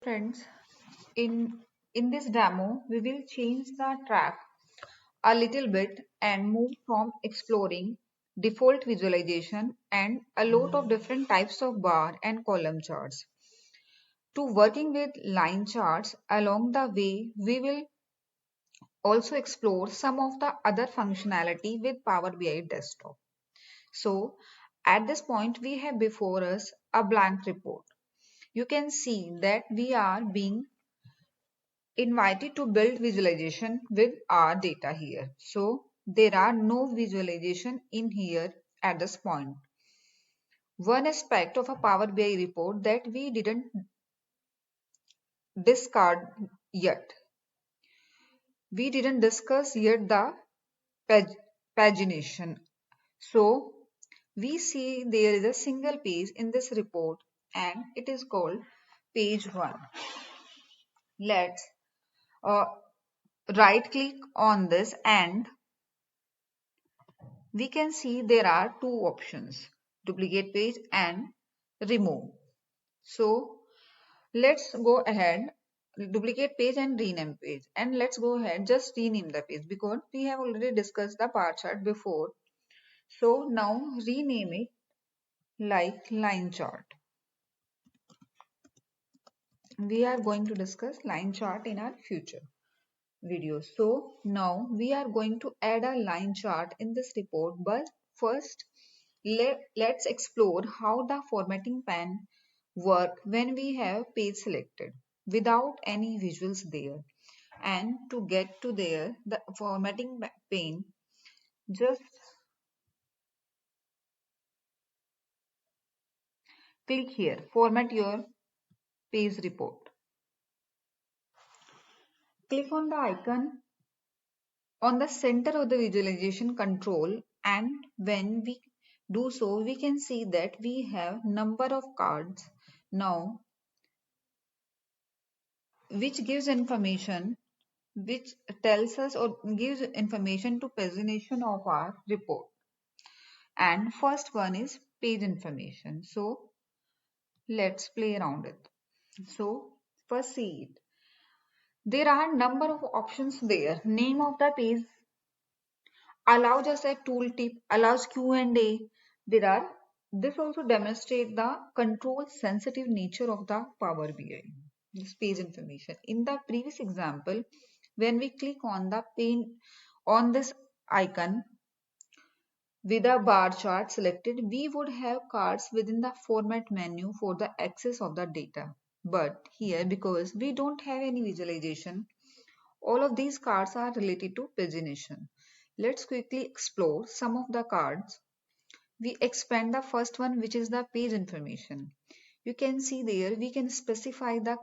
Friends, in this demo, we will change the track a little bit and move from exploring default visualization and a lot of different types of bar and column charts to working with line charts. Along the way, we will also explore some of the other functionality with Power BI Desktop. So, at this point, we have before us a blank report. You can see that we are being invited to build visualization with our data here. So there are no visualization in here at this point. One aspect of a Power BI report that we didn't discard yet. We didn't discuss yet the pagination. So we see there is a single page in this report and it is called page 1. Let's uh, right click on this and we can see there are two options, duplicate page and remove. So let's go ahead, duplicate page and rename page, and let's go ahead just rename the page because we have already discussed the bar chart before. So now rename it like line chart. We are going to discuss line chart in our future videos. So now we are going to add a line chart in this report, but first let's explore how the formatting pane work when we have page selected without any visuals there. And to get to there, the formatting pane, just click here, format your page report. Click on the icon on the center of the visualization control, and when we do so, we can see that we have number of cards now, which gives information, which tells us or gives information to pagination of our report. And first one is page information. So let's play around it. So first see it. There are number of options there. Name of the page allows us a tooltip, allows Q&A. There are this also demonstrate the control sensitive nature of the Power BI. This page information. In the previous example, when we click on the pane on this icon with a bar chart selected, we would have cards within the format menu for the access of the data. But here, because we don't have any visualization, all of these cards are related to pagination. Let's quickly explore some of the cards. We expand the first one, which is the page information. You can see there we can specify the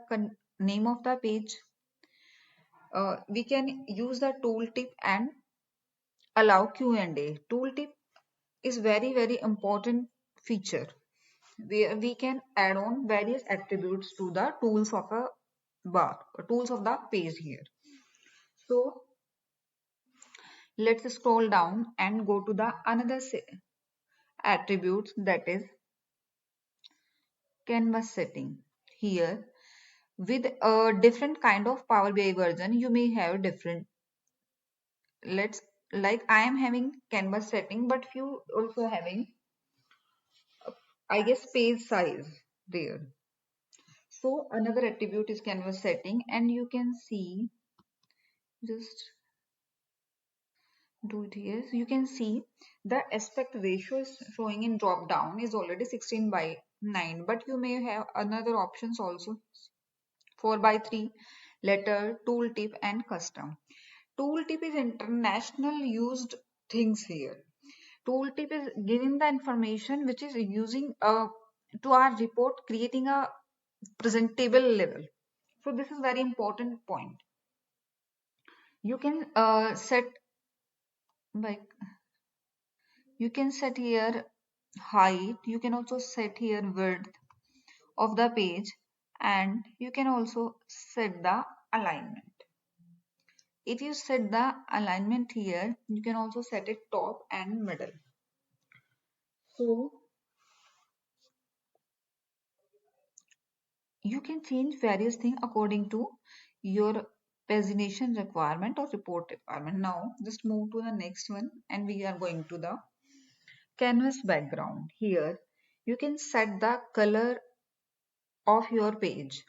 name of the page. We can use the tooltip and allow Q&A. Tooltip is very important feature where we can add on various attributes to the tools of a bar, tools of the page here. So let's scroll down and go to the another attributes, that is canvas setting. Here with a different kind of Power BI version you may have different, let's like I am having canvas setting but few also having I guess page size there. So another attribute is canvas setting, and you can see, just do it here. So you can see the aspect ratio is showing in drop down is already 16 by 9, but you may have another options also, 4 by 3, letter, tooltip and custom. Tooltip is international used things here. Tooltip is giving the information which is using to our report, creating a presentable level. So this is very important point. You can set like you can set here height, you can also set here width of the page, and you can also set the alignment. If you set the alignment here, you can also set it top and middle. So you can change various things according to your pagination requirement or report requirement. Now just move to the next one and we are going to the canvas background. Here you can set the color of your page.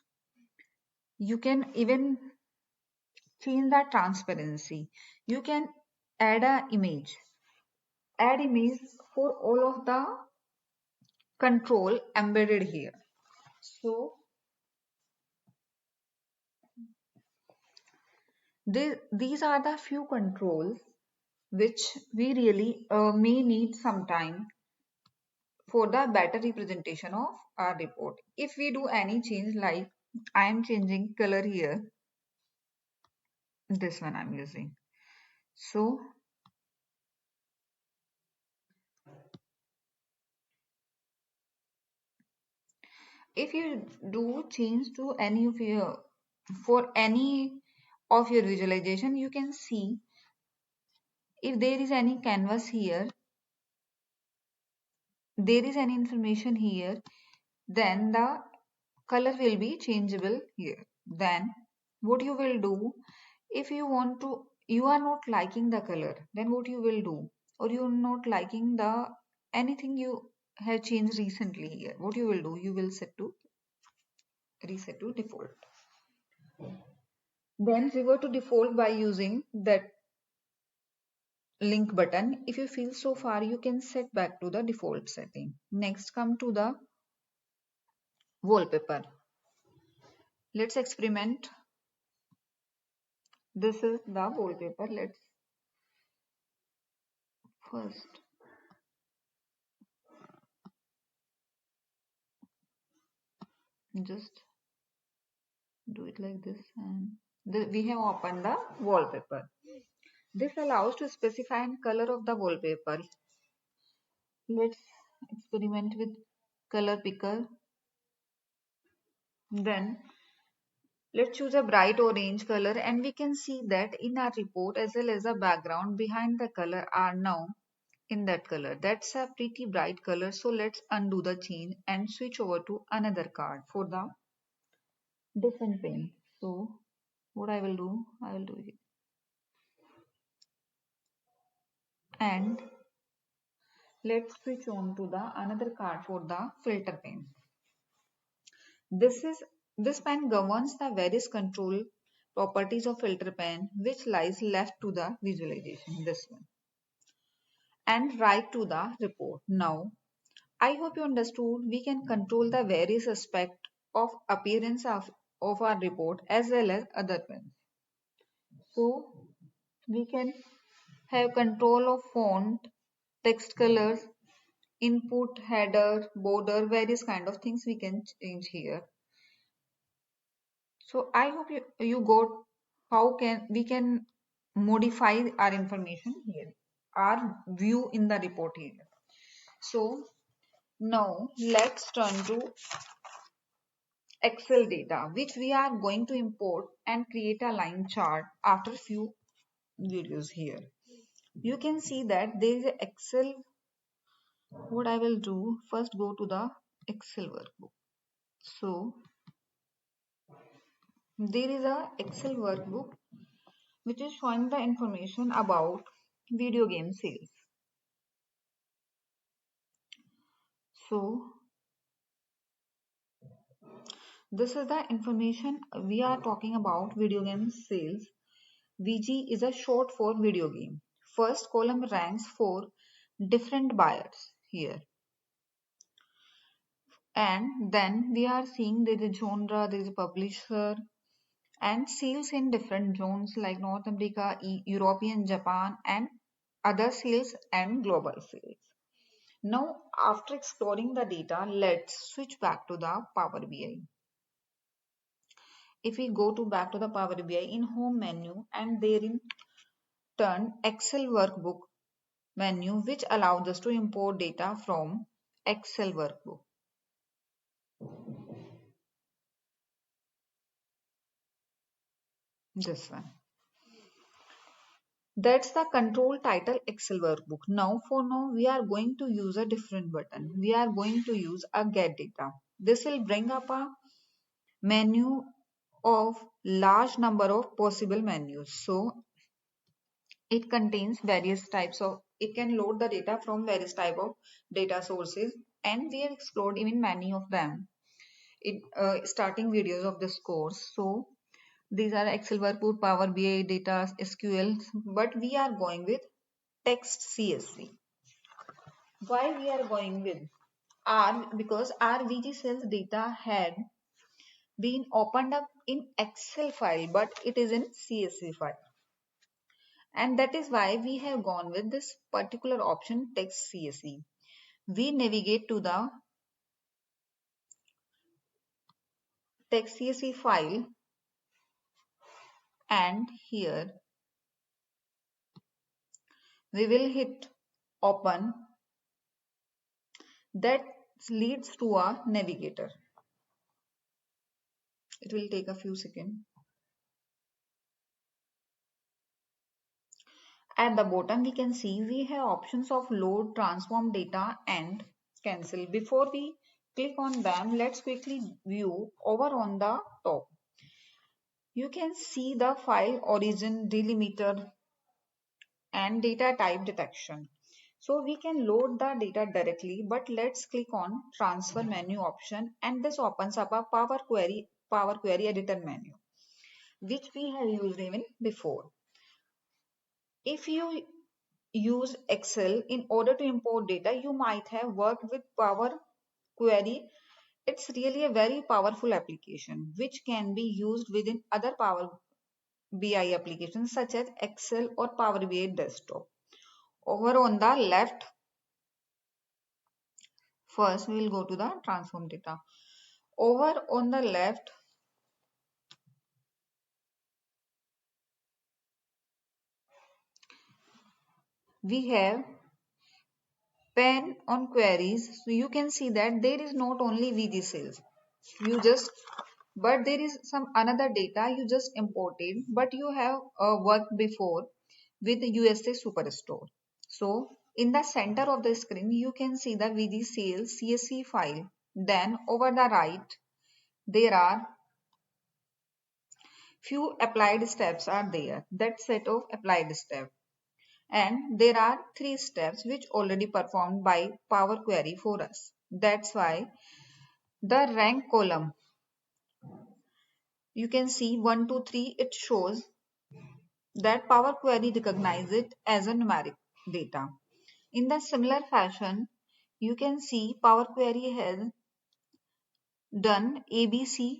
You can even change the transparency. You can add a image. Add image for all of the control embedded here. So these are the few controls which we really may need some time for the better representation of our report. If we do any change, like I am changing color here, this one I'm using. So if you do change to any of your, for any of your visualization, you can see if there is any canvas here, there is any information here, then the color will be changeable here. Then what you will do, if you want to, you are not liking the color, then what you will do, or you are not liking the anything you have changed recently here, what you will do, you will set to reset to default. Then revert to default by using that link button. If you feel so far, you can set back to the default setting. Next, come to the wallpaper. Let's experiment. This is the wallpaper. Let's first just do it like this, and we have opened the wallpaper. This allows to specify and color of the wallpaper. Let's experiment with color picker. Then let's choose a bright orange color, and we can see that in our report as well as the background behind the color are now in that color. That's a pretty bright color. So let's undo the change and switch over to another card for the different pane. So what I will do, I will do it. And let's switch on to the another card for the filter pane. This is this pane governs the various control properties of filter pane, which lies left to the visualization, this one, and right to the report. Now, I hope you understood we can control the various aspects of appearance of our report as well as other ones. So, we can have control of font, text colors, input, header, border, various kind of things we can change here. So I hope you got how can we can modify our information here, our view in the report here. So now let's turn to Excel data, which we are going to import and create a line chart after few videos here. You can see that there is a Excel. What I will do, first go to the Excel workbook. So there is a Excel workbook which is showing the information about video game sales. So this is the information we are talking about video game sales. VG is a short for video game. First column ranks for different buyers here. And then we are seeing there is a genre, there is a publisher, and sales in different zones like North America, European, Japan, and other sales and global sales. Now, after exploring the data, let's switch back to the Power BI. If we go to back to the Power BI in home menu and therein turn Excel workbook menu, which allows us to import data from Excel workbook. This one. That's the control title Excel workbook. Now for now we are going to use a different button. We are going to use a get data. This will bring up a menu of large number of possible menus. So it contains various types of, it can load the data from various type of data sources, and we have explored even many of them in starting videos of this course. So these are Excel workbook, Power BI, data, SQL, but we are going with text CSV. Why we are going with R? Because our VG cells data had been opened up in Excel file, but it is in CSV file. And that is why we have gone with this particular option, text CSV. We navigate to the text CSV file, and here we will hit open. That leads to a navigator. It will take a few seconds. At the bottom, we can see we have options of load, transform data, and cancel. Before we click on them, let's quickly view over on the top. You can see the file origin, delimiter, and data type detection. So we can load the data directly, but let's click on transfer menu option, and this opens up a Power Query editor menu, which we have used even before. If you use Excel in order to import data, you might have worked with Power Query. It's really a very powerful application which can be used within other Power BI applications such as Excel or Power BI desktop. Over on the left, first we will go to the transform data. Over on the left, we have pen on queries. So you can see that there is not only VG sales. You just, but there is some another data you just imported, but you have worked before with USA Superstore. So in the center of the screen, you can see the VG sales CSV file. Then over the right, there are few applied steps are there. That set of applied steps. And there are 3 steps which already performed by Power Query for us. That's why the rank column, you can see 1, 2, 3, it shows that Power Query recognizes it as a numeric data. In the similar fashion, you can see Power Query has done ABC,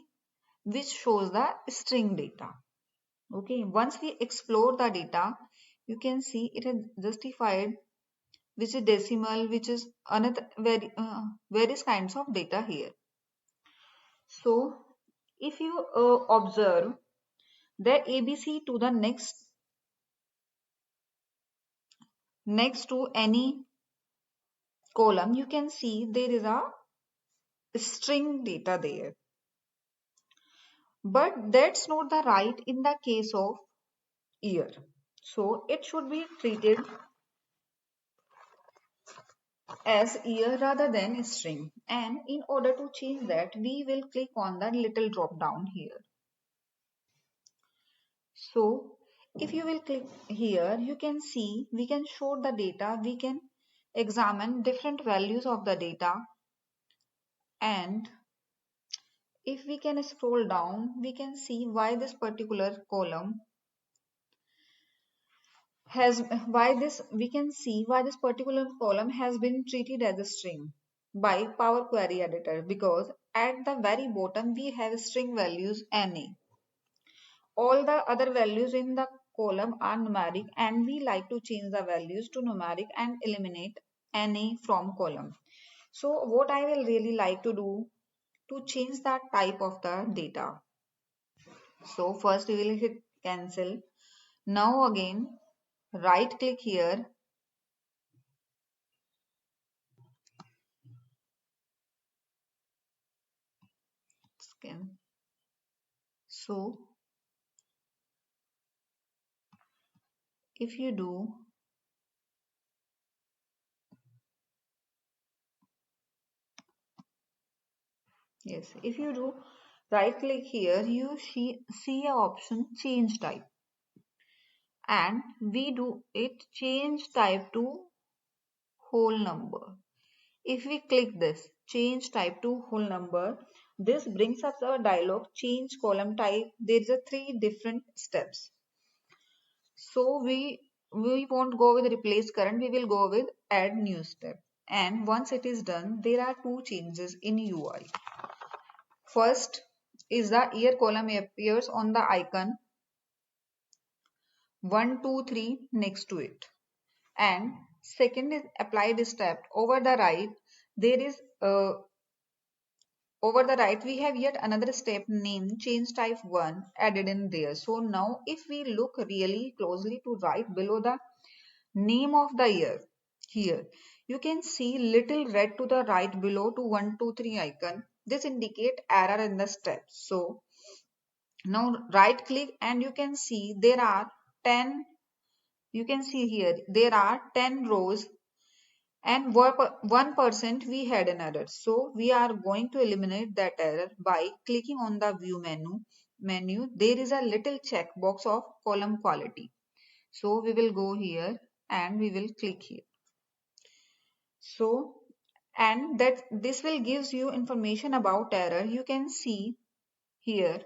which shows the string data. Okay, once we explore the data, you can see it has justified which is decimal, which is another various kinds of data here. So, if you observe the ABC to the next to any column, you can see there is a string data there. But that's not the right in the case of year. So it should be treated as year rather than string. And in order to change that, we will click on the little drop down here. So if you will click here, you can see we can show the data, we can examine different values of the data, and if we can scroll down, we can see why this particular column has, why this, we can see why this particular column has been treated as a string by Power Query Editor, because at the very bottom we have string values NA. All the other values in the column are numeric, and we like to change the values to numeric and eliminate NA from column. So what I will really like to do to change that type of the data. So first we will hit cancel. Now again right click here, scan. So if you do, yes, if you do Right click here, you see a option change type, and we do it change type to whole number. If we click this change type to whole number, this brings up our dialog change column type. There is a three different steps. So we won't go with replace current, we will go with add new step. And once it is done, there are two changes in UI. First is the year column appears on the icon 1, 2, 3 next to it. And second is applied step. Over the right, there is over the right we have yet another step named change type 1 added in there. So now if we look really closely to right below the name of the year here, you can see little red to the right below to 1, 2, 3 icon. This indicate error in the step. So now right click and you can see there are 10, you can see here there are 10 rows and 1% we had an error. So we are going to eliminate that error by clicking on the view menu. There is a little checkbox of column quality. So we will go here and we will click here. So and that this will gives you information about error. You can see here,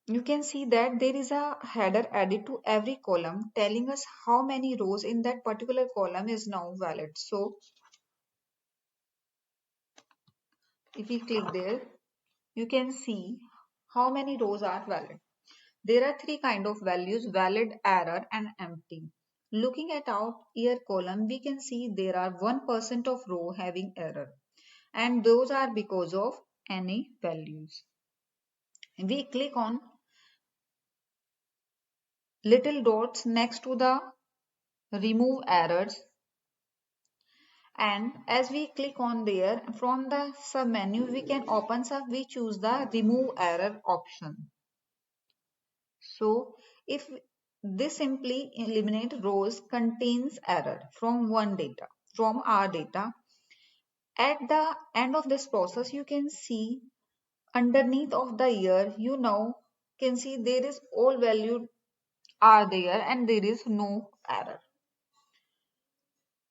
you can see that there is a header added to every column telling us how many rows in that particular column is now valid. So if we click there, you can see how many rows are valid. There are three kind of values: valid, error and empty. Looking at our year column, we can see there are 1% of row having error, and those are because of any values. We click on little dots next to the remove errors, and as we click on there, from the sub menu we can open up, we choose the remove error option. So if this simply eliminate rows contains error from one data, from our data. At the end of this process, you can see underneath of the year, you now can see there is all value are there and there is no error.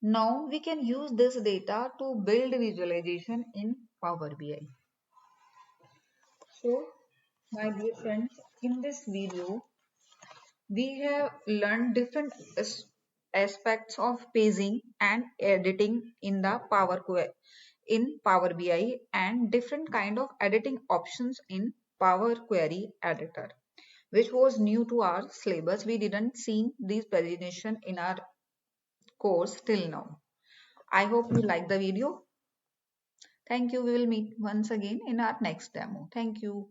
Now we can use this data to build visualization in Power BI. So my dear friends, in this video, we have learned different aspects of paging and editing in the Power BI, and different kind of editing options in Power Query Editor, which was new to our syllabus. We didn't see these presentation in our course till now. I hope you like the video. Thank you. We will meet once again in our next demo. Thank you.